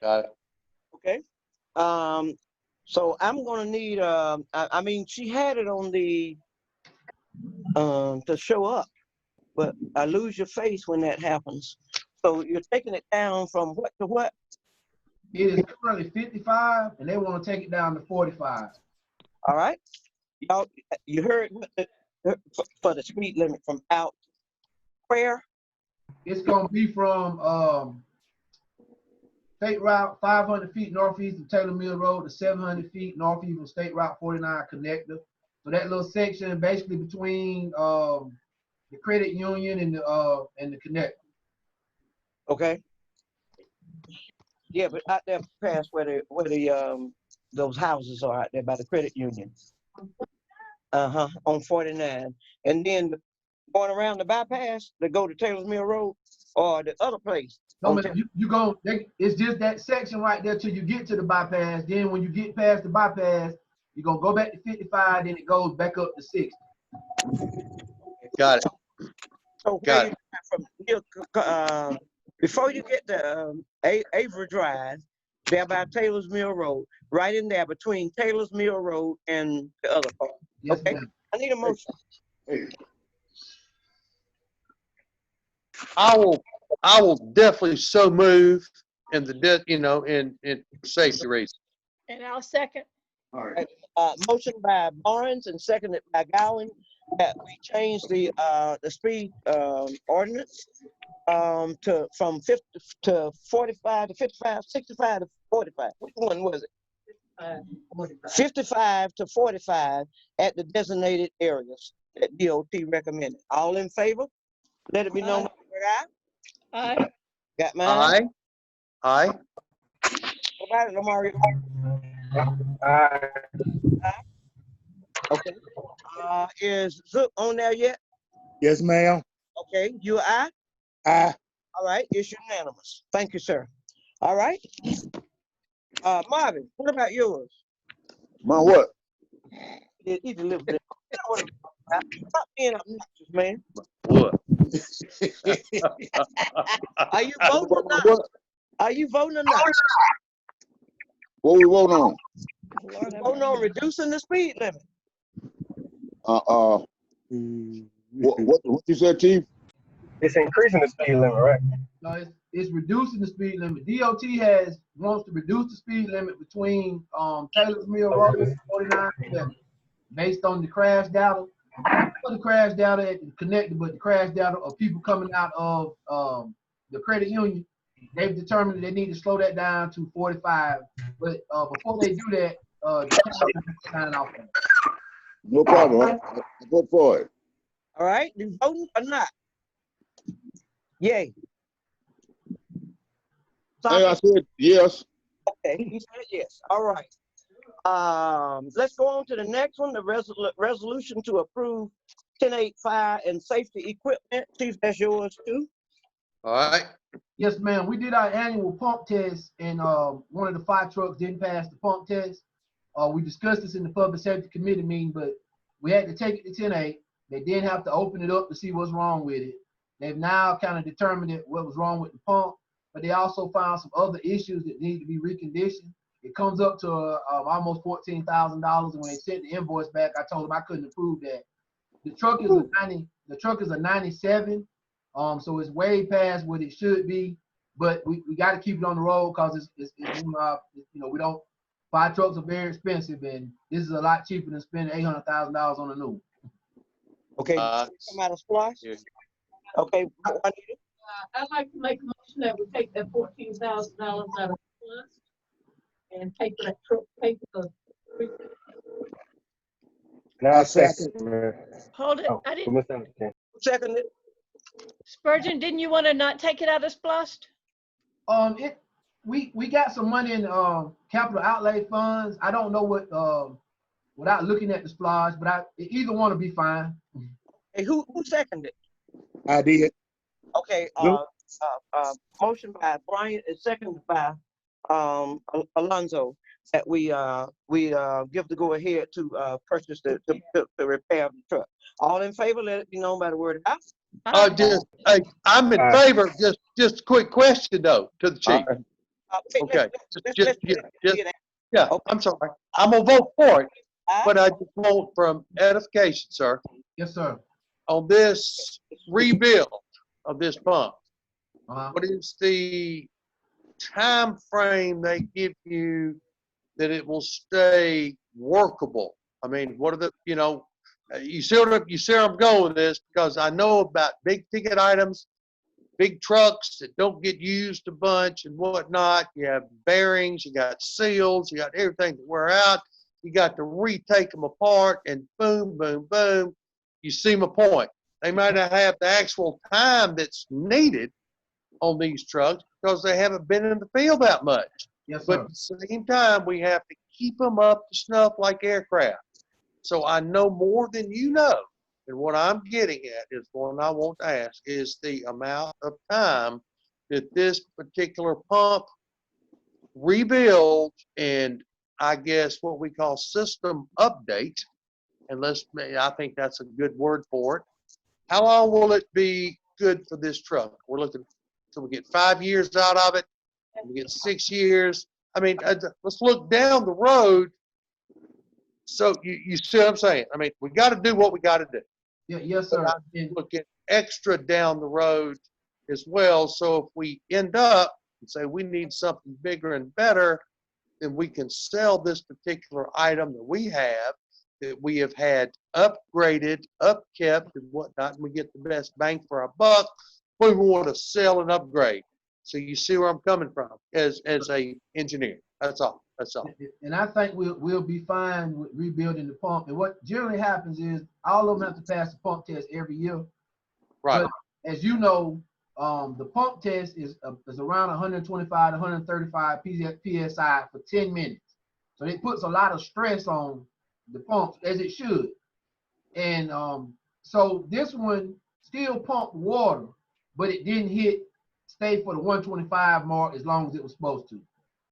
Got it. Okay. So I'm gonna need. I mean, she had it on the to show up, but I lose your face when that happens. So you're taking it down from what to what? It is currently 55, and they want to take it down to 45. All right. Y'all, you heard for the speed limit from out where? It's gonna be from State Route 500 feet northeast of Taylor Mill Road to 700 feet northeast of State Route 49 connector. So that little section basically between the credit union and the connector. Okay. Yeah, but out there past where the those houses are out there by the credit union. On 49. And then going around the bypass to go to Taylor's Mill Road or the other place. No, man, you go, it's just that section right there till you get to the bypass. Then when you get past the bypass, you're going to go back to 55, then it goes back up to 60. Got it. So Got it. from before you get to Avery Drive, there by Taylor's Mill Road, right in there between Taylor's Mill Road and the other part. Yes, Okay, ma'am. I need a motion. I will definitely so move in the in safety reasons. And I'll second. All right. Motion by Barnes and seconded by Gowan that we change the speed ordinance from 50 to 45 to 55, 65 to 45. Which one was it? 55 to 45 at the designated areas that DOT recommended. All in favor? Let it be known by the word aye. Aye. Got mine? Aye. Nobody? No more? Okay. Is Zook on there yet? Yes, ma'am. Okay. You aye? Aye. All right. It's unanimous. Thank you, sir. All right. Marvin, what about yours? My what? He delivered it. Stop being obnoxious, man. What? Are you voting or not? What? Are you voting or not? What we vote on? Voting on reducing the speed limit. What you said, Chief? It's increasing the speed limit, right? No, it's reducing the speed limit. DOT wants to reduce the speed limit between Taylor's Mill Road and 49 based on the crash data. Not the crash data at the connector, but the crash data of people coming out of the credit union. They've determined that they need to slow that down to 45. But before they do that, the council has to sign off on it. No problem. I vote for it. All right. You voting or not? Yay. Hey, I said yes. Okay, he said yes. All right. Let's go on to the next one, the resolution to approve 10-8 fire and safety equipment. Chief, that's yours too. All right. Yes, ma'am. We did our annual pump test, and one of the fire trucks didn't pass the pump test. We discussed this in the Public Safety Committee meeting, but we had to take it to 10-8. They did have to open it up to see what's wrong with it. They've now kind of determined what was wrong with the pump, but they also found some other issues that need to be reconditioned. It comes up to almost $14,000, and when they sent the invoice back, I told them I couldn't approve that. The truck is a 97, so it's way past what it should be, but we got to keep it on the road because it's we don't. Fire trucks are very expensive, and this is a lot cheaper than spending $800,000 on a new one. Okay. Come out of splash. Yeah. Okay. I'd like to make a motion that we take that $14,000 out of the list and pay for that truck, pay for the. Now, second. Hold it. Oh, I didn't. Second. Spurgeon, didn't you want to not take it out of SPLOST? We got some money in capital outlay funds. I don't know what without looking at the splash, but either one will be fine. Hey, who seconded? I did. Okay. Motion by Brian and seconded by Alonzo that we give the go ahead to purchase the repair of the truck. All in favor, let it be known by the word aye. I'm in favor. Just a quick question though to the chief. Wait, Okay, let's just, get it. yeah, Okay. I'm sorry. I'm gonna vote for it, Aye. but I just want from edification, sir, Yes, sir. on this rebuild of this pump. Uh-huh. What is the time frame they give you that it will stay workable? I mean, what are the, you see where I'm going with this, because I know about big ticket items, big trucks that don't get used a bunch and whatnot. You have bearings, you got seals, you got everything that wear out. You got to retake them apart and boom, boom, boom. You see my point. They might not have the actual time that's needed on these trucks because they haven't been in the field that much. Yes, But sir. at the same time, we have to keep them up to snuff like aircraft. So I know more than you know. And what I'm getting at is what I want to ask is the amount of time that this particular pump rebuild and I guess what we call system update, and I think that's a good word for it. How long will it be good for this truck? We're looking, so we get 5 years out of it, we get 6 years. I mean, let's look down the road. So you see what I'm saying? I mean, we got to do what we got to do. Yeah, yes, But sir. I'm looking extra down the road as well. So if we end up and say we need something bigger and better, then we can sell this particular item that we have had upgraded, upkept, and whatnot, and we get the best bang for our buck. We want to sell and upgrade. So you see where I'm coming from as a engineer. That's all. That's all. And I think we'll be fine with rebuilding the pump. And what generally happens is all of them have to pass the pump test every year. Right. But as you know, the pump test is around 125 to 135 psi for 10 minutes. So it puts a lot of stress on the pumps, as it should. And so this one still pumped water, but it didn't stay for the 125 mark as long as it was supposed to.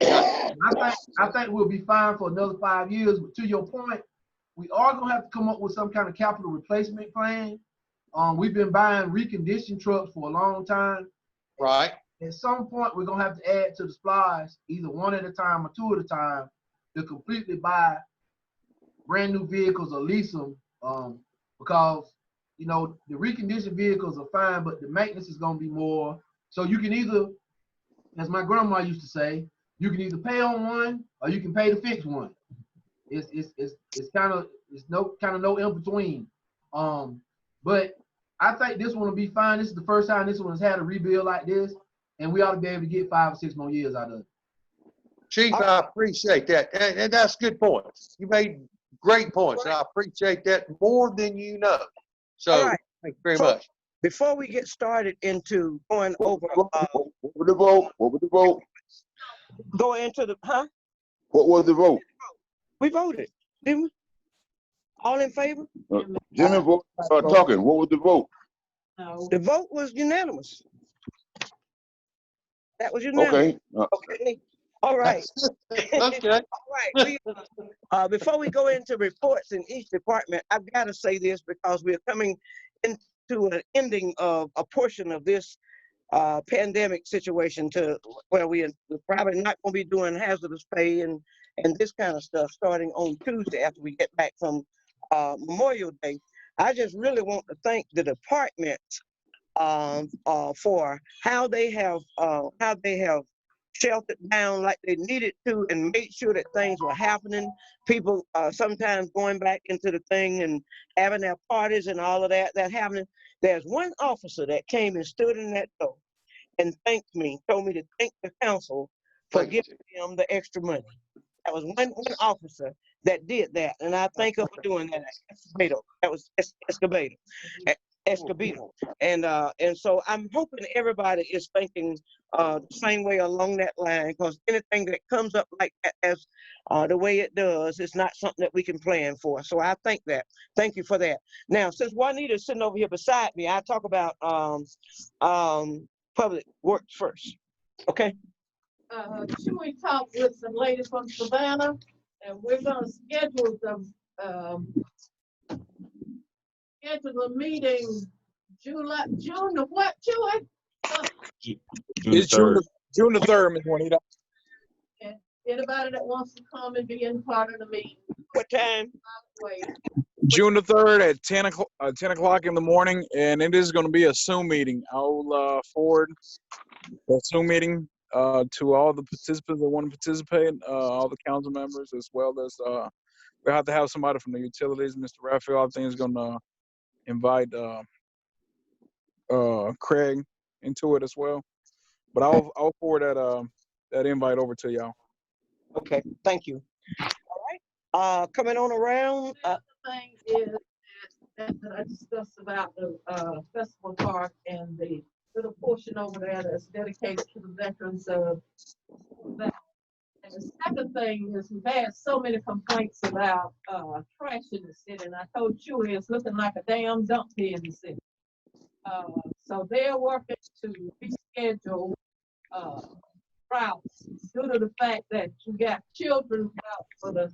I think we'll be fine for another 5 years. But to your point, we are gonna have to come up with some kind of capital replacement plan. We've been buying reconditioned trucks for a long time. Right. At some point, we're gonna have to add to the supplies, either one at a time or two at a time, to completely buy brand new vehicles or lease them. Because the reconditioned vehicles are fine, but the maintenance is gonna be more. So you can either, as my grandma used to say, you can either pay on one or you can pay to fix one. It's no in between. But I think this one will be fine. This is the first time this one has had a rebuild like this, and we ought to be able to get 5 or 6 more years out of it. Chief, I appreciate that. And that's good points. You made great points. And I appreciate that more than you know. So All right. thank you very So- much. Before we get started into going over, What was the vote? What was the vote? going into the, What was the vote? we voted, didn't we? All in favor? Jimmy vote, talking. What was the vote? No. The vote was unanimous. That was unanimous. Okay. Okay. All right. Okay. All right. Before we go into reports in each department, I've got to say this because we're coming into an ending of a portion of this pandemic situation to where we're probably not going to be doing hazardous pay and this kind of stuff starting on Tuesday after we get back from Memorial Day. I just really want to thank the department for how they have sheltered down like they needed to and made sure that things were happening. People sometimes going back into the thing and having their parties and all of that happening. There's one officer that came and stood in that door and thanked me, told me to thank the council for giving him the extra money. That was one officer that did that, and I thank her for doing that. Escobedo. That was Escobedo. And so I'm hoping everybody is thinking the same way along that line, because anything that comes up like that as the way it does is not something that we can plan for. So I think that. Thank you for that. Now, since Juanita's sitting over here beside me, I'll talk about public works first. Okay? Chewy talked with some ladies from Savannah, and we're gonna schedule a meeting June the what, Chewy? It's June the 3rd, Ms. Juanita. Anybody that wants to come and be in part of the meeting, What time? wait. June the 3rd at 10 o'clock in the morning, and it is going to be a Zoom meeting. I'll forward the Zoom meeting to all the participants that want to participate, all the council members, as well as we have to have somebody from the utilities. Mr. Raphael, I think, is going to invite Craig into it as well. But I'll forward that invite over to y'all. Okay, thank you. All right. Coming on around. The thing is that I discussed about the festival park and the little portion over there that's dedicated to the veterans of that. And the second thing is we've had so many complaints about trash in the city, and I told you it's looking like a damn dump here in the city. So they're working to reschedule routes due to the fact that you got children out for the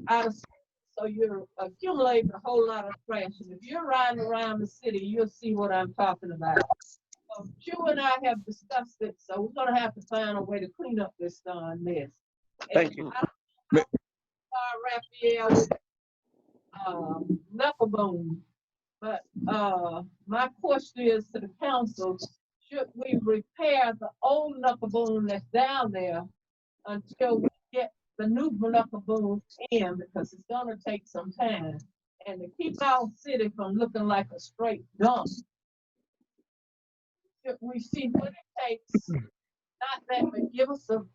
out of school. So you're accumulating a whole lot of trash. And if you're riding around the city, you'll see what I'm talking about. So you and I have discussed it, so we're gonna have to find a way to clean up this darn mess. Thank you. I don't know Raphael with knuckle boom, but my question is to the council: should we repair the old knuckle boom that's down there until we get the new knuckle boom in, because it's gonna take some time, and to keep our city from looking like a straight dump? Should we see what it takes, not that, but give us a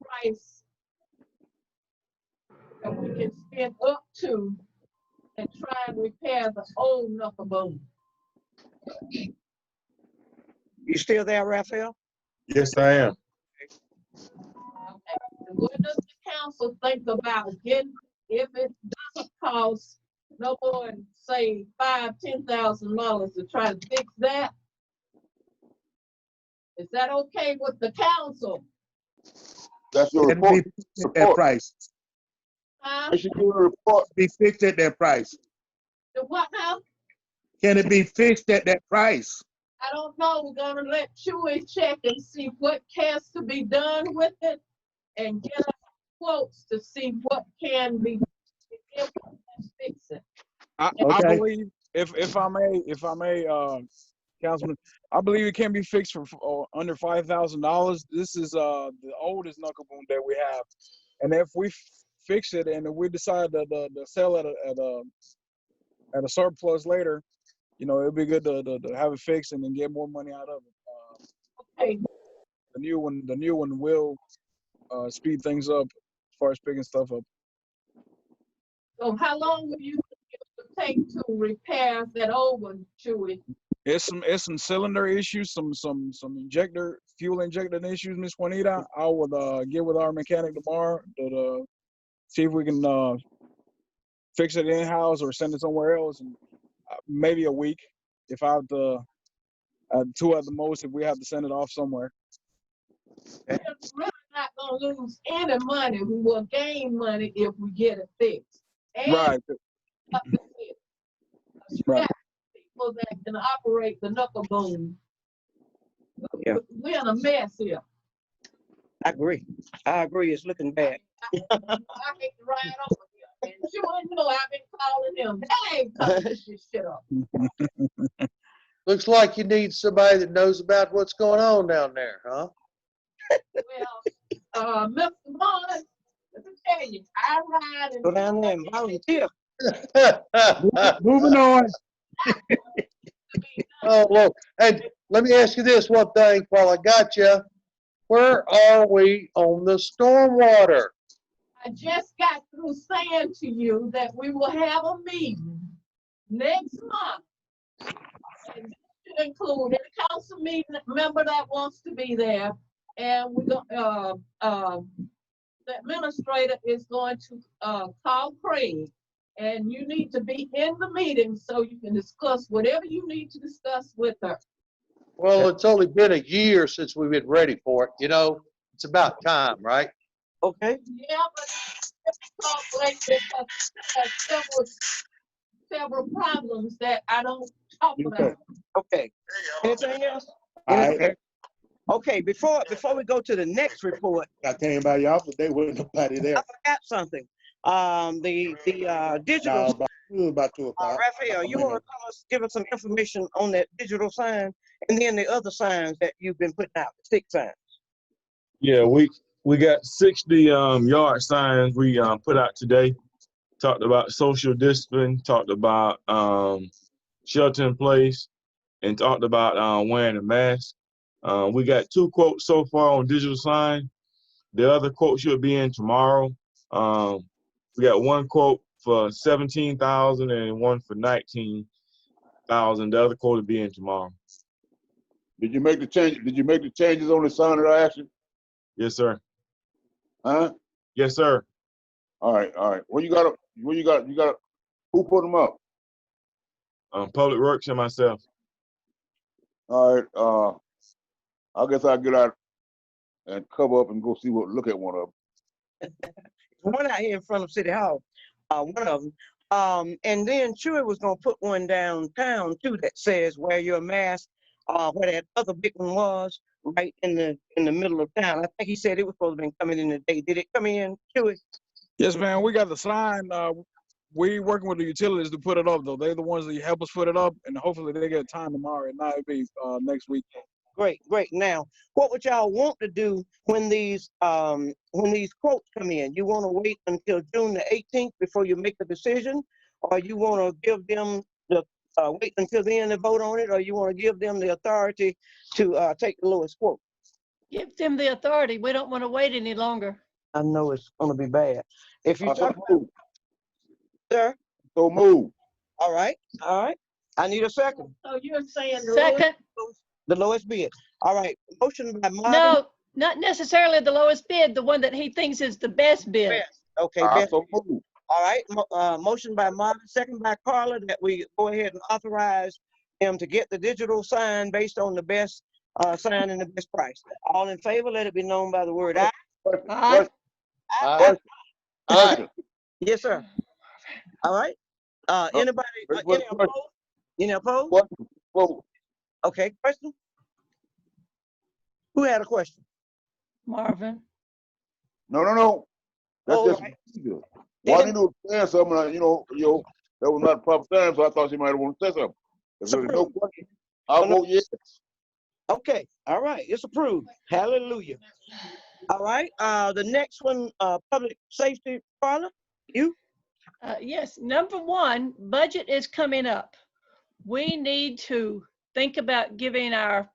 price that we can spend up to and try and repair the old knuckle boom. You still there, Raphael? Yes, I am. Okay. And what does the council think about getting, if it doesn't cost no more than say $5,000-$10,000 to try to fix that? Is that okay with the council? That's your Can it be report. fixed at that price? Huh? I should do a report. Be fixed at that price. The what now? Can it be fixed at that price? I don't know. We're gonna let Chewy check and see what has to be done with it and get us quotes to see what can be, if we can fix it. I Okay. believe, if I may, Councilman, I believe it can be fixed for under $5,000. This is the oldest knuckle boom that we have, and if we fix it and if we decide to sell it at a surplus later, you know, it'd be good to have it fixed and then get more money out of it. Okay, The new one will speed things up as far as picking stuff up. so how long will you think it would take to repair that old one, Chewy? It's some cylinder issues, some fuel injector issues, Miss Juanita. I would get with our mechanic tomorrow to see if we can fix it in-house or send it somewhere else, and maybe a week. If I have to, 2 at the most, if we have to send it off somewhere. We're really not gonna lose any money. We will gain money if we get it fixed. And Right. up the city. You Right. got people that can operate the knuckle boom. Yeah. We're in a mess here. I agree. It's looking bad. I hate to ride over here. And you wouldn't know I've been calling him. Hey, cut this shit up. Looks like you need somebody that knows about what's going on down there, huh? Well, Mr. Barnes, let me tell you, I ride and Go down there and volunteer. Moving on. Oh, well, and let me ask you this one thing while I got you. Where are we on the stormwater? I just got through saying to you that we will have a meeting next month. And this should include any council meeting member that wants to be there. And we're going, the administrator is going to call Craig. And you need to be in the meeting so you can discuss whatever you need to discuss with her. Well, it's only been a year since we've been ready for it. You know, it's about time, right? Okay. Yeah, but it's difficult lately because several problems that I don't talk Okay. about. Okay. Anything else? All right. Okay, before we go to the next report, I came by y'all, but they wasn't nobody I there. forgot something. The digital, Now, about, it was about 2 o'clock. Raphael, you want to give us some information on that digital sign and then the other signs that you've been putting out, the stick signs. Yeah, we got 60 yard signs we put out today. Talked about social discipline, talked about shelter in place, and talked about wearing a mask. We got 2 quotes so far on digital sign. The other quote should be in tomorrow. We got 1 quote for $17,000 and 1 for $19,000. The other quote will be in tomorrow. Did you make the change? Did you make the changes on the sign that I asked you? Yes, sir. Huh? Yes, sir. All right, all right. Where you got? Who put them up? Public Works and myself. All right. I guess I'll get out and cover up and go look at one of them. One out here in front of City Hall, one of them. And then Chewy was gonna put one downtown too that says wear your mask. Where that other big one was, right in the middle of town. I think he said it was supposed to be coming in today. Did it come in, Chewy? Yes, man. We got the sign. We working with the utilities to put it up though. They're the ones that help us put it up, and hopefully they get time tomorrow. And not it'll be next week. Great, great. Now, what would y'all want to do when these quotes come in? You want to wait until June the 18th before you make a decision, or you want to give them the wait until then to vote on it, or you want to give them the authority to take the lowest quote? Give them the authority. We don't want to wait any longer. I know it's going to be bad. If you talk, move. sir. So move. All right, all right. I need a second. So you're saying Second, The lowest bid. All right. Motion by Marvin. no, not necessarily the lowest bid, the one that he thinks is the best bid. Best. Okay, I best. so move. All right. Motion by Marvin, second by Carla, that we go ahead and authorize him to get the digital sign based on the best sign and the best price. All in favor, let it be known by the word aye. Aye. Aye. Aye. Yes, sir. All right. Anybody? Any opposed? Any opposed? What? Whoa. Okay. Question? Who had a question? Marvin. No. That's Oh, just right. Why didn't you say something? That was not the proper time, so I thought she might want to say something. If there's no question, I'll vote yes. Okay. All right. It's approved. Hallelujah. All right. The next one, public safety, Carla, you? Yes, number one, budget is coming up. We need to think about giving our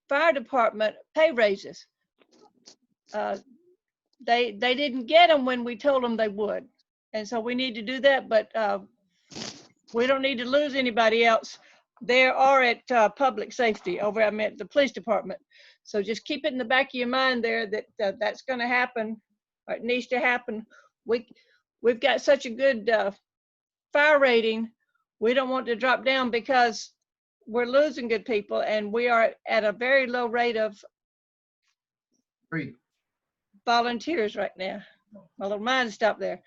fire department pay raises. They didn't get them when we told them they would. And so we need to do that, but we don't need to lose anybody else. They are at public safety over at the police department. So just keep it in the back of your mind there that that's going to happen, or it needs to happen. We've got such a good fire rating. We don't want to drop down because we're losing good people, and we are at a very low rate of volunteers right now. My little mind stopped there.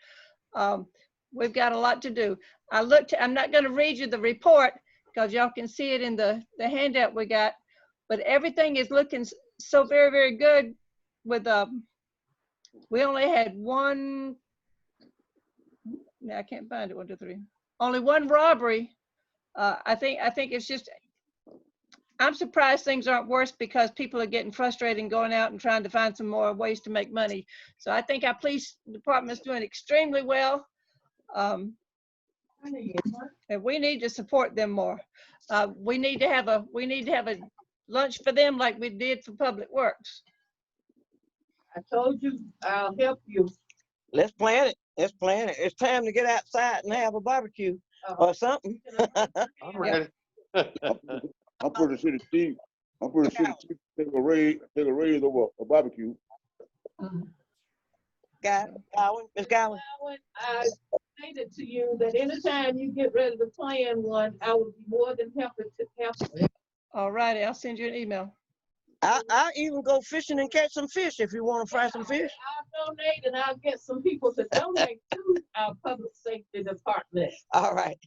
We've got a lot to do. I'm not going to read you the report because y'all can see it in the handout we got, but everything is looking so very, very good with, we only had one, I can't find it, 1, 2, 3. Only one robbery. I think it's just, I'm surprised things aren't worse because people are getting frustrated and going out and trying to find some more ways to make money. So I think our police department's doing extremely well. And we need to support them more. We need to have a lunch for them like we did for Public Works. I told you I'll help you. Let's plan it. Let's plan it. It's time to get outside and have a barbecue or something. I'm ready. I'm pretty sure the chief take a raise over a barbecue. Ms. Gowan. I stated to you that anytime you get ready to plan one, I would be more than happy to help you. All righty, I'll send you an email. I'll even go fishing and catch some fish if you want to fry some fish. I'll donate and I'll get some people to donate to our public safety department. All right.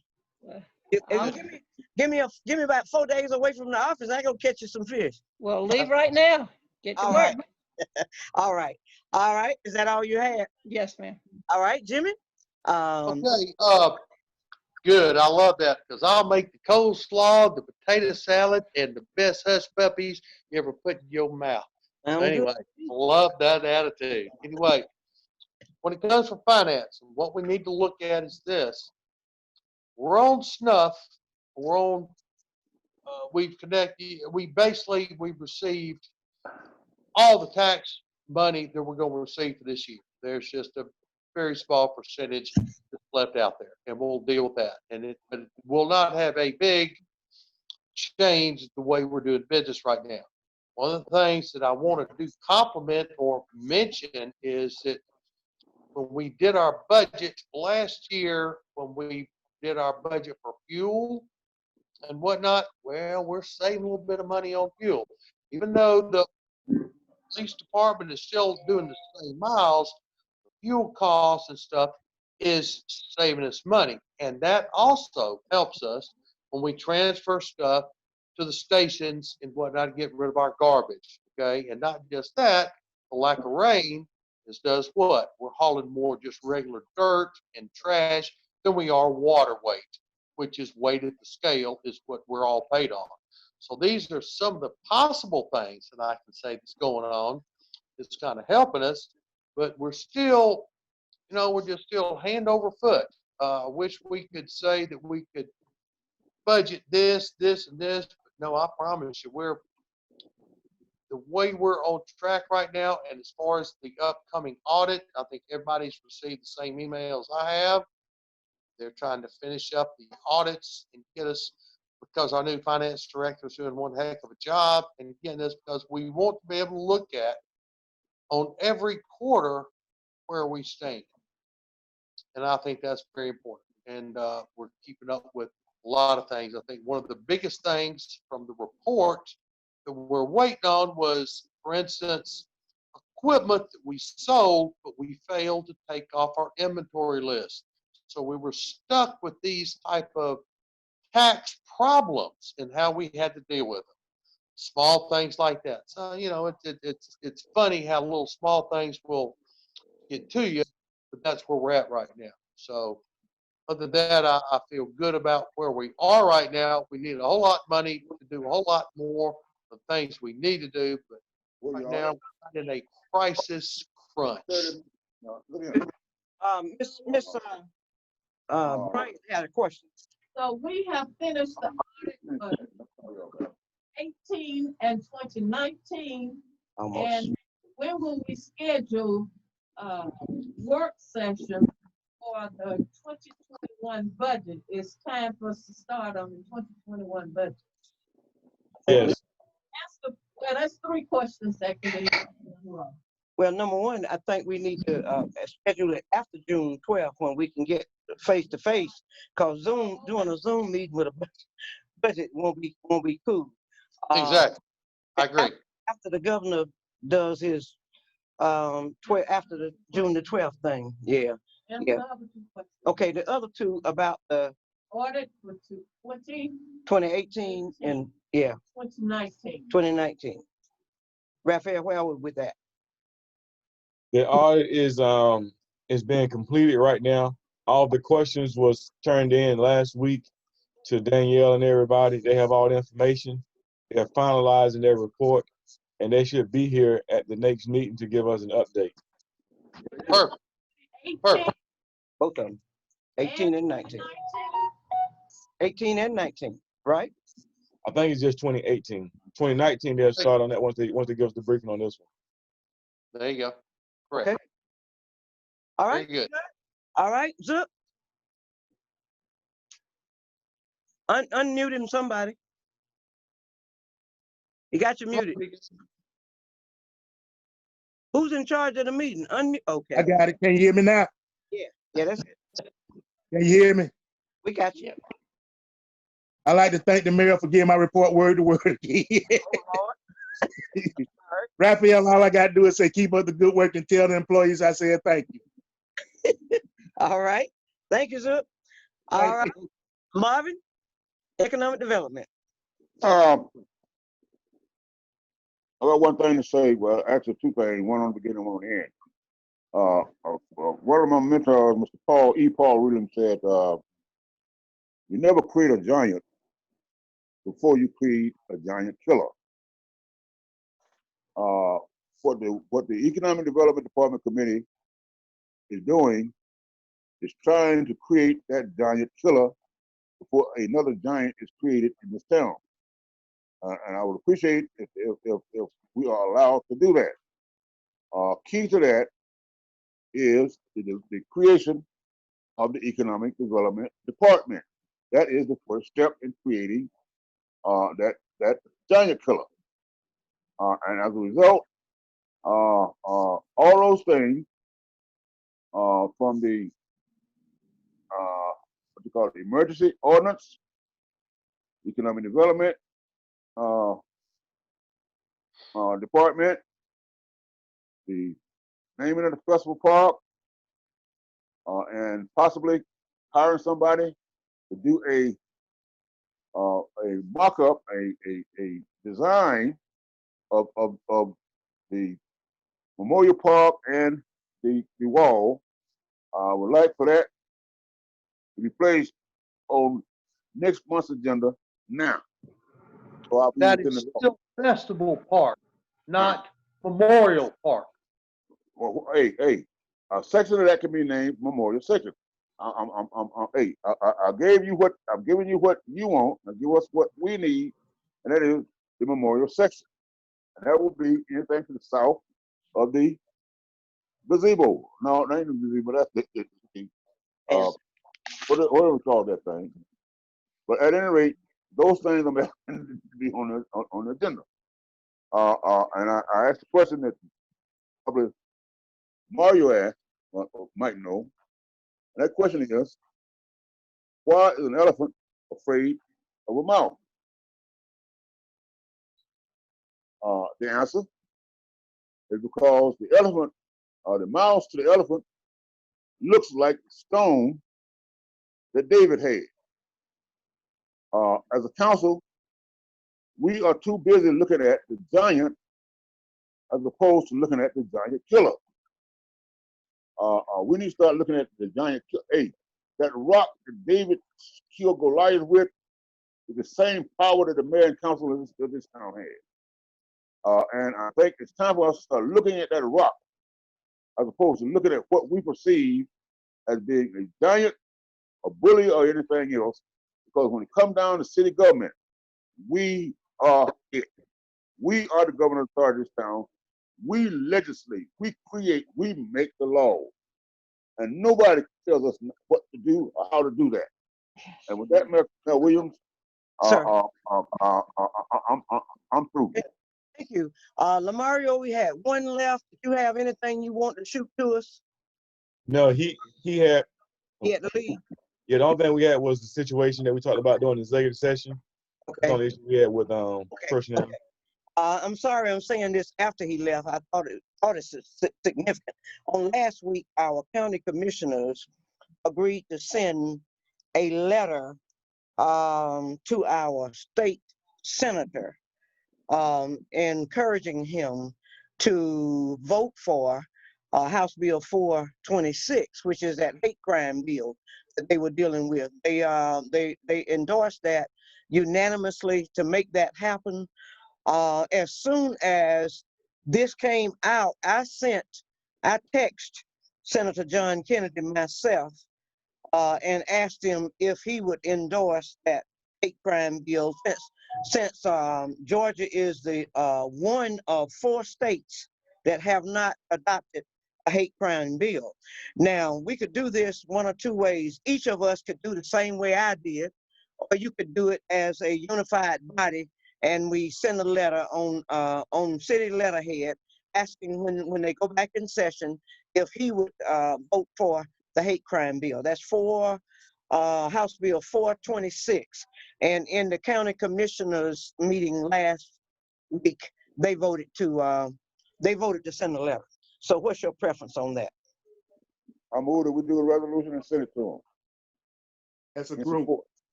I'm- Give me about 4 days away from the office. I go catch you some fish. Well, leave right now. Get to All work. right. All right. All right. Is that all you had? Yes, ma'am. All right, Jimmy. Okay, good. I love that because I'll make the coleslaw, the potato salad, and the best hush puppies you ever put in your mouth. So sound good. anyway, love that attitude. Anyway, when it comes to finance, what we need to look at is this. We're on snuff. We're on, we've received all the tax money that we're going to receive for this year. There's just a very small percentage that's left out there, and we'll deal with that. But it will not have a big change the way we're doing business right now. One of the things that I want to do compliment or mention is that when we did our budget last year, when we did our budget for fuel and whatnot, well, we're saving a little bit of money on fuel. Even though the police department is still doing the same miles, the fuel costs and stuff is saving us money. And that also helps us when we transfer stuff to the stations and whatnot, get rid of our garbage, okay? And not just that, the lack of rain does what? We're hauling more just regular dirt and trash than we are water weight, which is weight at the scale is what we're all paid on. So these are some of the possible things that I can say that's going on. It's kind of helping us, but we're still, we're just still hand over foot. Wish we could say that we could budget this, and this, but no, I promise you, the way we're on track right now, and as far as the upcoming audit, I think everybody's received the same emails I have. They're trying to finish up the audits and get us, because our new finance director is doing one heck of a job, and again, that's because we want to be able to look at on every quarter where we stand. And I think that's very important. And we're keeping up with a lot of things. I think one of the biggest things from the report that we're waiting on was, for instance, equipment that we sold, but we failed to take off our inventory list. So we were stuck with these type of tax problems and how we had to deal with them. Small things like that. So, it's funny how little small things will get to you, but that's where we're at right now. So other than that, I feel good about where we are right now. We need a whole lot of money to do a whole lot more of things we need to do, but right now we're in a crisis crunch. Miss Bryant had a question. So we have finished the audit for 18 and 2019. Almost. And when will we schedule work session for the 2021 budget? It's time for us to start on the 2021 budget. Yes. Well, that's 3 questions that can be. Well, number one, I think we need to schedule it after June 12th when we can get face to face, because doing a Zoom meeting with a budget won't be cool. Exactly. I agree. After the governor does his after the June the 12th thing. Yeah. And Yeah. the other 2 questions. Okay, the other 2 about the Audit for 2018 and 2019. 2019. Raphael, where are we with that? The audit is being completed right now. All the questions was turned in last week to Danielle and everybody. They have all the information. They're finalizing their report, and they should be here at the next meeting to give us an update. Perfect. 18 Perfect. Both of them, 18 and 19. 18 and 19, right? I think it's just 2018. 2019, they'll start on that once they give us the briefing on this one. There you go. Correct. Okay. All right. Very good. All right, Zook. Unmute him, somebody. You got you muted. Who's in charge of the meeting? Okay. I got it. Can you hear me now? Yeah, that's it. Can you hear me? We got you. I'd like to thank the mayor for getting my report word to word again. Oh, Lord. Raphael, all I got to do is say keep up the good work and tell the employees I said thank you. All right. Thank you, Zook. All right. Marvin? Economic Development. I got one thing to say. Well, actually, two things. One on the beginning, one on the end. One of my mentors, Mr. Paul Williams, said, "You never create a giant before you create a giant killer." What the Economic Development Department Committee is doing is trying to create that giant killer before another giant is created in this town. And I would appreciate if we are allowed to do that. Key to that is the creation of the Economic Development Department. That is the first step in creating that giant killer. And as a result, all those things from the what you call it, the emergency ordinance, economic development department, the naming of the festival park, and possibly hiring somebody to do a mock-up, a design of the Memorial Park and the wall. I would like for that to be placed on next month's agenda now. So I'll be That within is the, still Festival Park, not Memorial Park. well, hey, a section of that can be named Memorial Section. Hey, I gave you what I'm giving you what you want. Now give us what we need, and that is the Memorial Section, and that will be anything to the south of the gazebo. No, not even the gazebo. That's whatever we call that thing. But at any rate, those things are meant to be on the agenda. And I asked a question that probably Mario asked, might know. And that question is, why is an elephant afraid of a mouse? The answer is because the elephant, the mouse to the elephant looks like the stone that David had. As a council, we are too busy looking at the giant as opposed to looking at the giant killer. We need to start looking at the giant killer. Hey, that rock that David killed Goliath with is the same power that the mayor and council of this town had. And I think it's time for us to start looking at that rock as opposed to looking at what we perceive as being a giant, a bully, or anything else. Because when it comes down to city government, we are it. We are the government authority of this town. We legislate, we create, we make the law. And nobody tells us what to do or how to do that. And with that, Mayor Williams, Sir. I'm through. Thank you. Lamario, we had one left. Do you have anything you want to shoot to us? No, he had. He had to leave. Yeah, the only thing we had was the situation that we talked about during the executive session. That's the only issue we had with personnel. Okay. I'm sorry, I'm saying this after he left. I thought it's significant. On last week, our county commissioners agreed to send a letter to our state senator, encouraging him to vote for House Bill 426, which is that hate crime bill that they were dealing with. They endorsed that unanimously to make that happen. As soon as this came out, I text Senator John Kennedy myself and asked him if he would endorse that hate crime bill since Georgia is the one of 4 states that have not adopted a hate crime bill. Now, we could do this one or two ways. Each of us could do the same way I did, or you could do it as a unified body, and we send a letter on city letterhead asking when they go back in session if he would vote for the hate crime bill. That's House Bill 426. And in the county commissioners meeting last week, they voted to send a letter. So what's your preference on that? I move that we do a resolution and send it to them. That's a In group. support.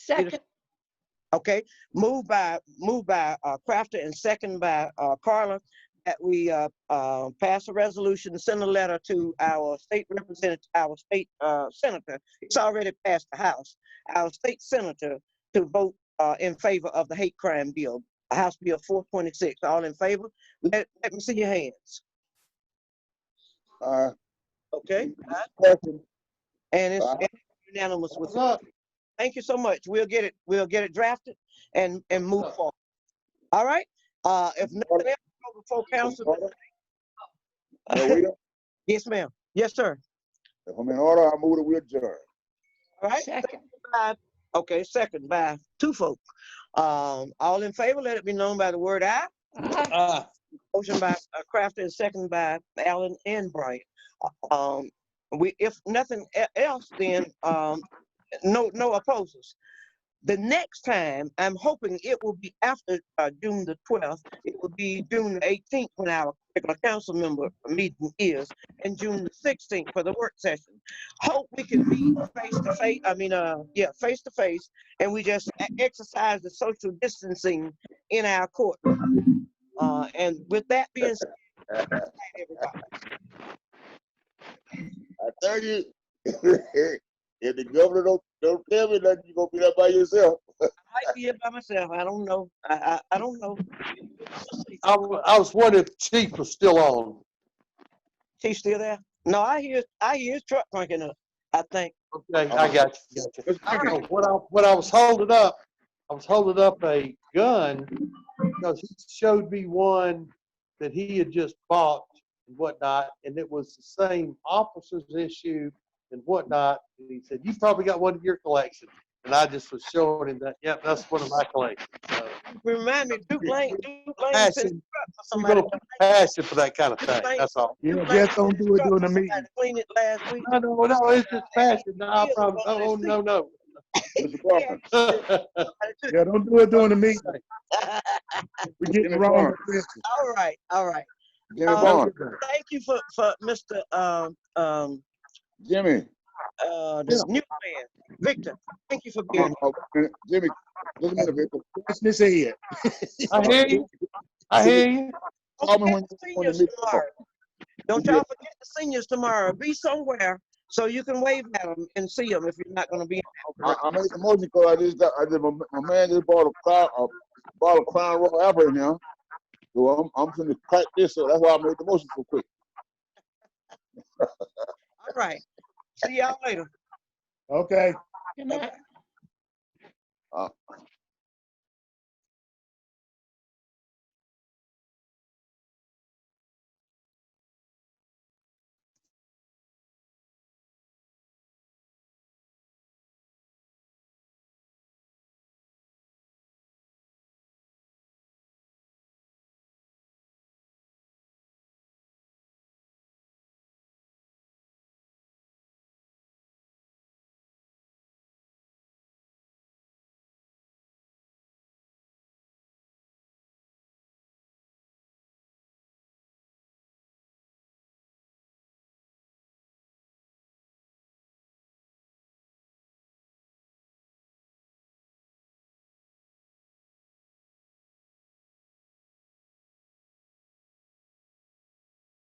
Second. Okay, moved by Crafter and second by Carla, that we pass a resolution, send a letter to our state representative, our state senator. It's already passed the House. Our state senator to vote in favor of the hate crime bill, House Bill 426. All in favor? Let me see your hands. Okay, and it's unanimous with. What's up? Thank you so much. We'll get it drafted and move forward. All right. If nothing else before council. Yes, ma'am. Yes, sir. If I'm in order, I move that we adjourn. All right. Second. Okay, second by two folks. All in favor, let it be known by the word aye. Motion by Crafter and second by Allen and Bryant. If nothing else, then no opposers. The next time, I'm hoping it will be after June the 12th. It will be June the 18th when our regular council member meeting is, and June the 16th for the work session. Hope we can meet face to face. Face to face, and we just exercise the social distancing in our court. And with that being said, good night, everybody. I tell you, if the governor don't tell me nothing, you're gonna be there by yourself. I might be here by myself. I don't know. I don't know. I was wondering if Chief was still on. He's still there? No, I hear his truck cranking up, I think. Okay, I got you. So what I was holding up, a gun because he showed me one that he had just bought and whatnot, and it was the same officer's issue and whatnot. And he said, "You probably got one in your collection." And I just was showing him that, yep, that's one of my collections. So, Remind me, Duke Lane passion, you go passion for that kind of thing. That's all. Yeah, just don't do it during the meeting. Clean it last week. No, it's just passion. No, I promise. Oh, no. Mr. Parker, Yeah, don't do it during the meeting. We're getting Jimmy wrong. Barnes. All right. Jimmy Barnes. Thank you for Mr. Jimmy. This new man, Victor. Thank you for being here. Jimmy, just a minute, Victor. That's his head. I hear you. Call me when Seniors you meet. tomorrow. Don't y'all forget the seniors tomorrow. Be somewhere so you can wave at them and see them if you're not going to be. I made the motion because my man just bought a Crown Royal apple in here. So I'm going to crack this, so that's why I made the motion so quick. All right. See y'all later. Okay. Good night.